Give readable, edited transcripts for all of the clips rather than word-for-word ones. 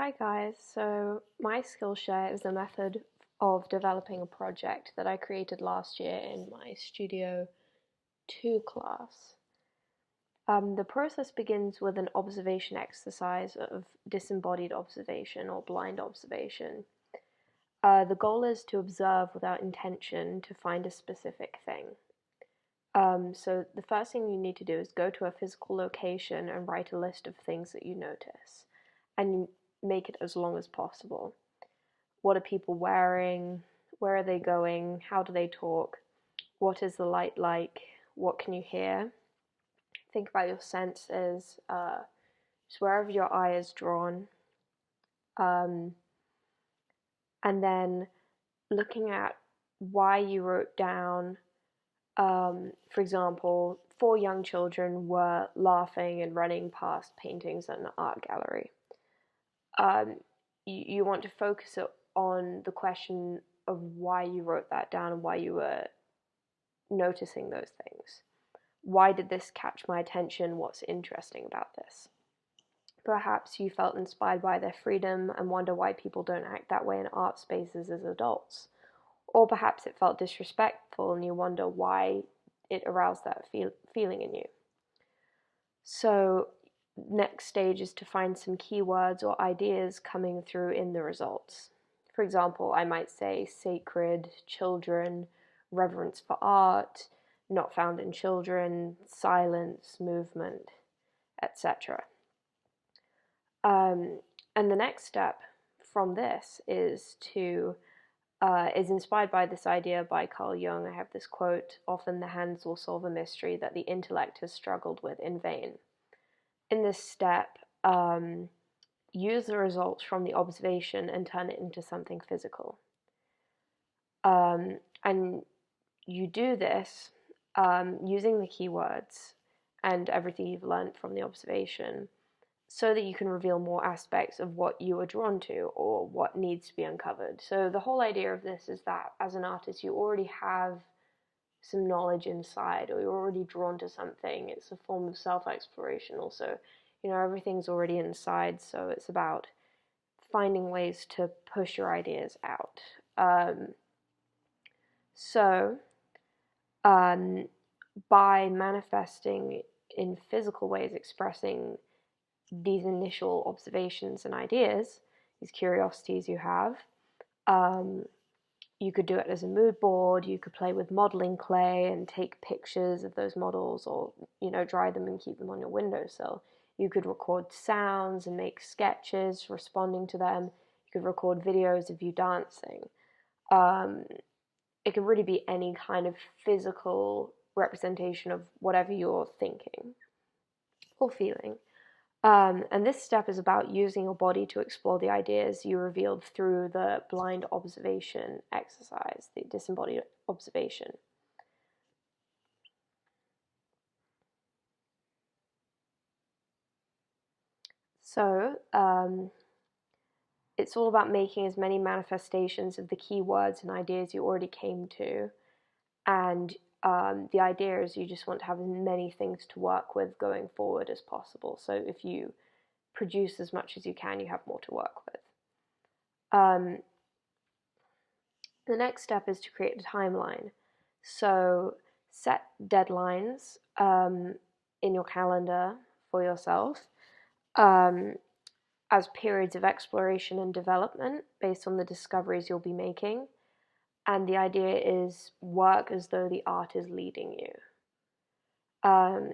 Hi guys, so my Skillshare is a method of developing a project that I created last year in my Studio 2 class. The process begins with an observation exercise of disembodied observation or blind observation. The goal is to observe without intention to find a specific thing. So the first thing you need to do is go to a physical location and write a list of things that you notice, and make it as long as possible. What are people wearing? Where are they going? How do they talk? What is the light like? What can you hear? Think about your senses, just wherever your eye is drawn. Um, and then looking at why you wrote down, for example, 4 young children were laughing and running past paintings at an art gallery. You want to focus on the question of why you wrote that down and why you were noticing those things. Why did this catch my attention? What's interesting about this? Perhaps you felt inspired by their freedom and wonder why people don't act that way in art spaces as adults. Or perhaps it felt disrespectful and you wonder why it aroused that feeling in you. So next stage is to find some keywords or ideas coming through in the results. For example, I might say sacred, children, reverence for art, not found in children, silence, movement, etc. And the next step from this is inspired by this idea by Carl Jung. I have this quote: "Often the hands will solve a mystery that the intellect has struggled with in vain." In this step, use the results from the observation and turn it into something physical. And you do this using the keywords and everything you've learned from the observation so that you can reveal more aspects of what you are drawn to or what needs to be uncovered. So the whole idea of this is that as an artist, you already have some knowledge inside, or you're already drawn to something. It's a form of self-exploration also. Everything's already inside, so it's about finding ways to push your ideas out. So by manifesting in physical ways, expressing these initial observations and ideas, these curiosities you have, you could do it as a mood board. You could play with modeling clay and take pictures of those models, or dry them and keep them on your windowsill. You could record sounds and make sketches responding to them. You could record videos of you dancing. It could really be any kind of physical representation of whatever you're thinking or feeling. And this step is about using your body to explore the ideas you revealed through the blind observation exercise, the disembodied observation. So it's all about making as many manifestations of the key words and ideas you already came to. And the idea is you just want to have as many things to work with going forward as possible. So if you produce as much as you can, you have more to work with. The next step is to create a timeline. So set deadlines in your calendar for yourself as periods of exploration and development based on the discoveries you'll be making. And the idea is work as though the art is leading you.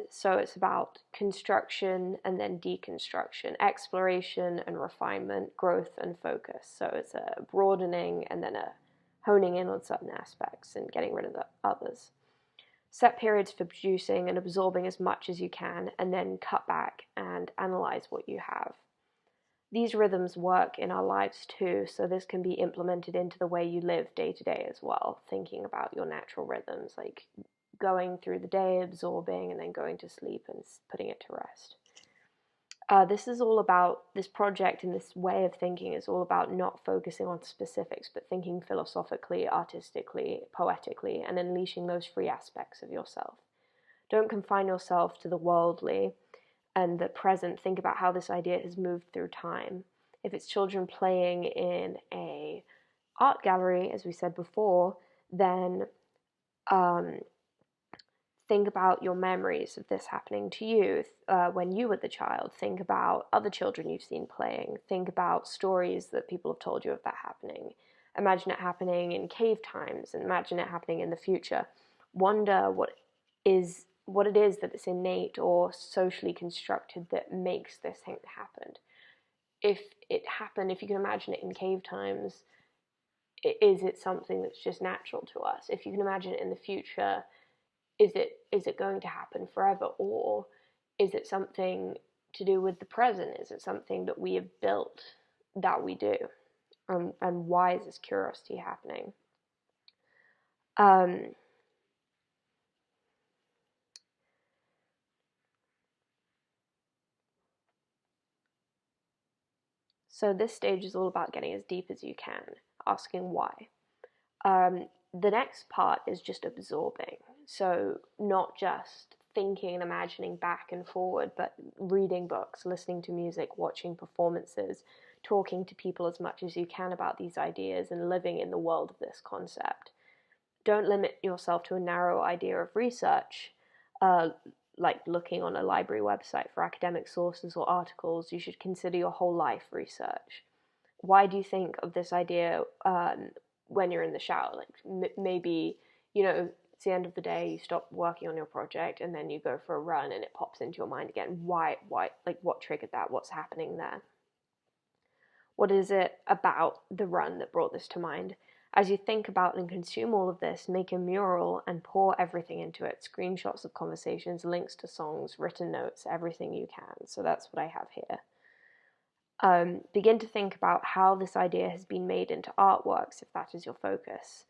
So it's about construction and then deconstruction, exploration and refinement, growth and focus. So it's a broadening and then a honing in on certain aspects and getting rid of the others. Set periods for producing and absorbing as much as you can, and then cut back and analyze what you have. These rhythms work in our lives too, so this can be implemented into the way you live day to day as well, thinking about your natural rhythms, like going through the day, absorbing, and then going to sleep and putting it to rest. This project and this way of thinking is all about not focusing on specifics, but thinking philosophically, artistically, poetically, and unleashing those free aspects of yourself. Don't confine yourself to the worldly and the present. Think about how this idea has moved through time. If it's children playing in a art gallery, as we said before, then think about your memories of this happening to you when you were the child. Think about other children you've seen playing. Think about stories that people have told you of that happening. Imagine it happening in cave times, and imagine it happening in the future. Wonder what it is that is innate or socially constructed that makes this thing happen. If it happened, if you can imagine it in cave times, is it something that's just natural to us? If you can imagine it in the future, is it going to happen forever, or is it something to do with the present? Is it something that we have built that we do? And why is this curiosity happening? So this stage is all about getting as deep as you can, asking why. The next part is just absorbing. So not just thinking and imagining back and forward, but reading books, listening to music, watching performances, talking to people as much as you can about these ideas, and living in the world of this concept. Don't limit yourself to a narrow idea of research, like looking on a library website for academic sources or articles. You should consider your whole life research. Why do you think of this idea when you're in the shower? Like maybe, it's the end of the day, you stop working on your project, and then you go for a run and it pops into your mind again. Why, like what triggered that? What's happening there? What is it about the run that brought this to mind? As you think about and consume all of this, make a mural and pour everything into it. Screenshots of conversations, links to songs, written notes, everything you can. So that's what I have here. Begin to think about how this idea has been made into artworks, if that is your focus.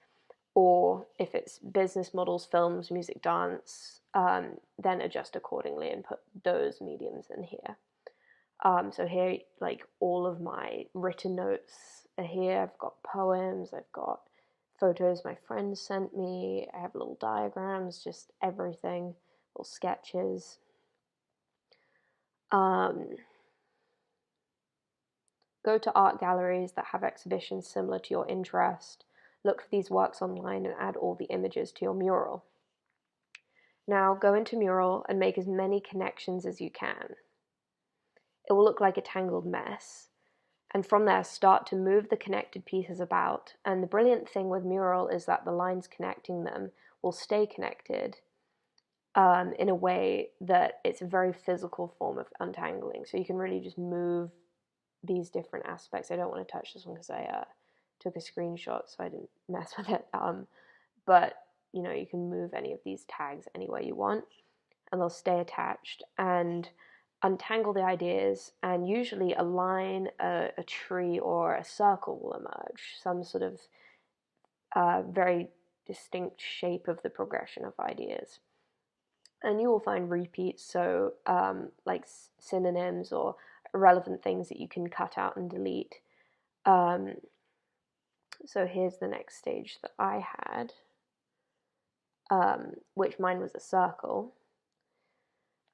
Or if it's business models, films, music, dance, then adjust accordingly and put those mediums in here. So here, like, all of my written notes are here. I've got poems, I've got photos my friends sent me, I have little diagrams, just everything, little sketches. Go to art galleries that have exhibitions similar to your interest. Look for these works online and add all the images to your mural. Now go into mural and make as many connections as you can. It will look like a tangled mess. And from there, start to move the connected pieces about. And the brilliant thing with mural is that the lines connecting them will stay connected in a way that it's a very physical form of untangling. So you can really just move these different aspects. I don't want to touch this one because I took a screenshot, so I didn't mess with it. But you can move any of these tags anywhere you want, and they'll stay attached. And untangle the ideas, and usually a line, a tree, or a circle will emerge, some sort of very distinct shape of the progression of ideas. And you will find repeats, so like synonyms or irrelevant things that you can cut out and delete. So here's the next stage that I had, which mine was a circle.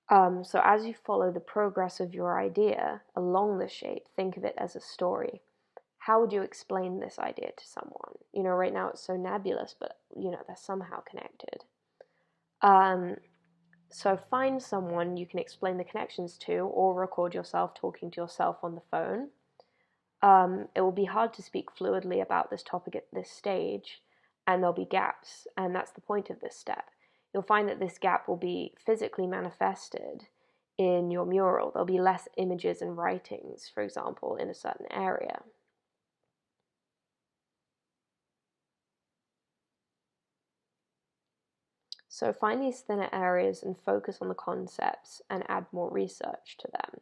So as you follow the progress of your idea along the shape, think of it as a story. How would you explain this idea to someone? Right now it's so nebulous, but they're somehow connected. So find someone you can explain the connections to, or record yourself talking to yourself on the phone. It will be hard to speak fluidly about this topic at this stage, and there'll be gaps, and that's the point of this step. You'll find that this gap will be physically manifested in your mural. There'll be less images and writings, for example, in a certain area. So find these thinner areas and focus on the concepts and add more research to them.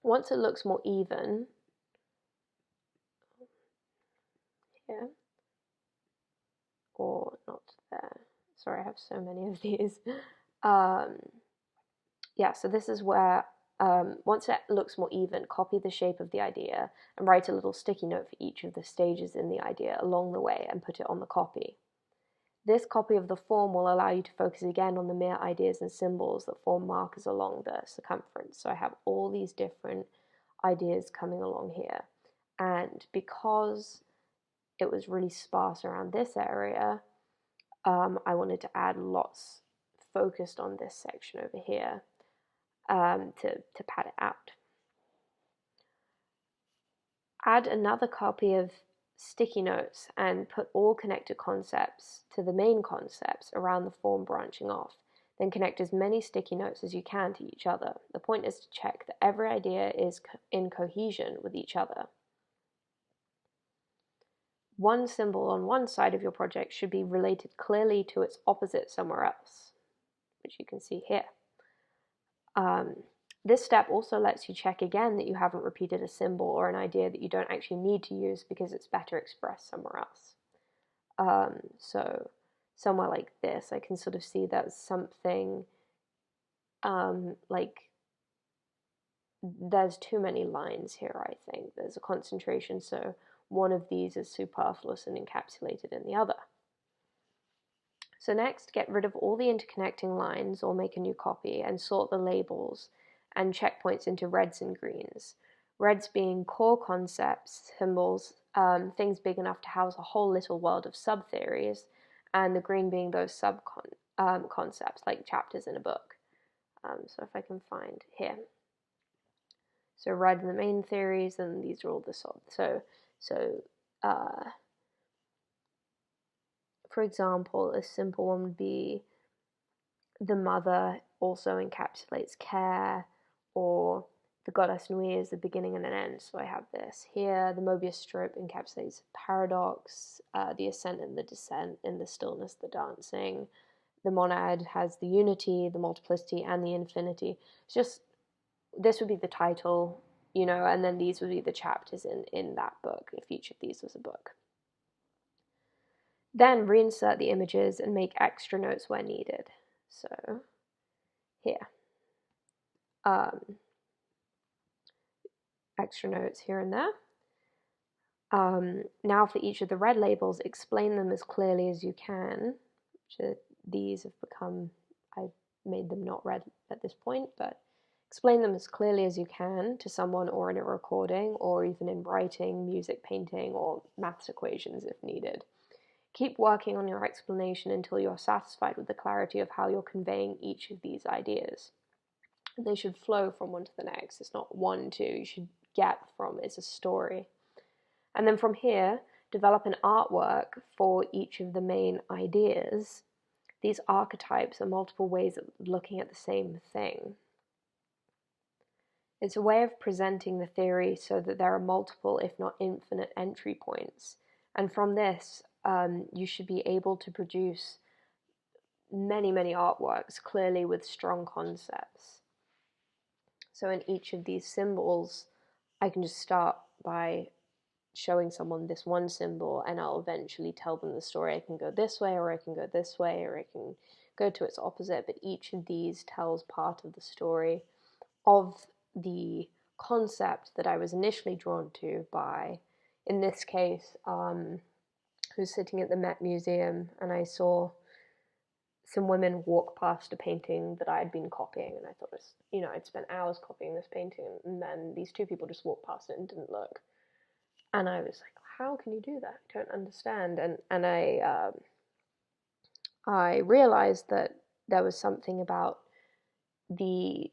Once it looks more even, here, or not there. Sorry, I have so many of these. Yeah, so this is where, once it looks more even, copy the shape of the idea and write a little sticky note for each of the stages in the idea along the way and put it on the copy. This copy of the form will allow you to focus again on the mere ideas and symbols that form markers along the circumference. So I have all these different ideas coming along here. And because it was really sparse around this area, I wanted to add lots focused on this section over here to pad it out. Add another copy of sticky notes and put all connected concepts to the main concepts around the form branching off. Then connect as many sticky notes as you can to each other. The point is to check that every idea is in cohesion with each other. One symbol on one side of your project should be related clearly to its opposite somewhere else, which you can see here. This step also lets you check again that you haven't repeated a symbol or an idea that you don't actually need to use because it's better expressed somewhere else. So somewhere like this, I can sort of see that something like there's too many lines here, I think. There's a concentration, so one of these is superfluous and encapsulated in the other. So next, get rid of all the interconnecting lines or make a new copy and sort the labels and checkpoints into reds and greens. Reds being core concepts, symbols, things big enough to house a whole little world of sub-theories, and the green being those sub-concepts, like chapters in a book. So if I can find here. So red are the main theories, and these are all the sub. For example, a simple one would be the mother also encapsulates care, or the goddess Nui is the beginning and an end. So I have this here. The Mobius strip encapsulates paradox, the ascent and the descent, in the stillness, the dancing. The monad has the unity, the multiplicity, and the infinity. It's just, this would be the title, you know, and then these would be the chapters in that book, if each of these was a book. Then reinsert the images and make extra notes where needed. So here, extra notes here and there. Now for each of the red labels, explain them as clearly as you can. These have become, I made them not red at this point, but explain them as clearly as you can to someone or in a recording or even in writing, music, painting, or maths equations if needed. Keep working on your explanation until you're satisfied with the clarity of how you're conveying each of these ideas. They should flow from one to the next. It's not one, two. You should get from, it's a story. And then from here, develop an artwork for each of the main ideas. These archetypes are multiple ways of looking at the same thing. It's a way of presenting the theory so that there are multiple, if not infinite, entry points. And from this, you should be able to produce many, many artworks, clearly with strong concepts. So in each of these symbols, I can just start by showing someone this one symbol, and I'll eventually tell them the story. I can go this way, or I can go this way, or I can go to its opposite, but each of these tells part of the story of the concept that I was initially drawn to by, in this case, who's sitting at the Met Museum, and I saw some women walk past a painting that I had been copying, and I thought, I'd spent hours copying this painting, and then these two people just walked past it and didn't look. And I was like, how can you do that? I don't understand. And I realized that there was something about the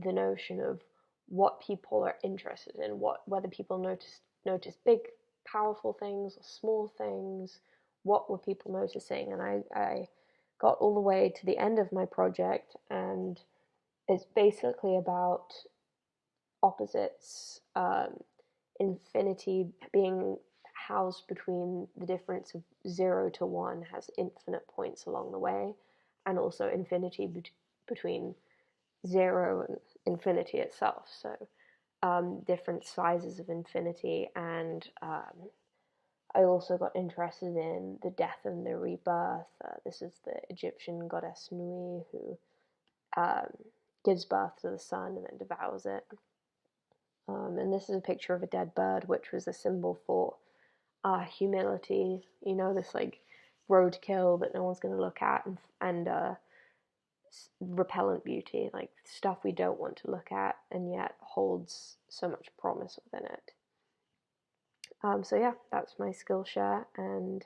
notion of what people are interested in, whether people notice big, powerful things or small things. What were people noticing? And I got all the way to the end of my project, and it's basically about opposites, infinity being housed between the difference of 0 to 1, has infinite points along the way, and also infinity between 0 and infinity itself. So different sizes of infinity, and I also got interested in the death and the rebirth. This is the Egyptian goddess Nui, who gives birth to the sun and then devours it. And this is a picture of a dead bird, which was a symbol for humility. You know, this like roadkill that no one's going to look at, and repellent beauty, like stuff we don't want to look at and yet holds so much promise within it. So yeah, that's my Skillshare, and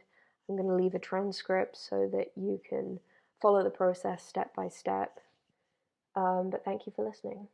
I'm going to leave a transcript so that you can follow the process step by step. But thank you for listening.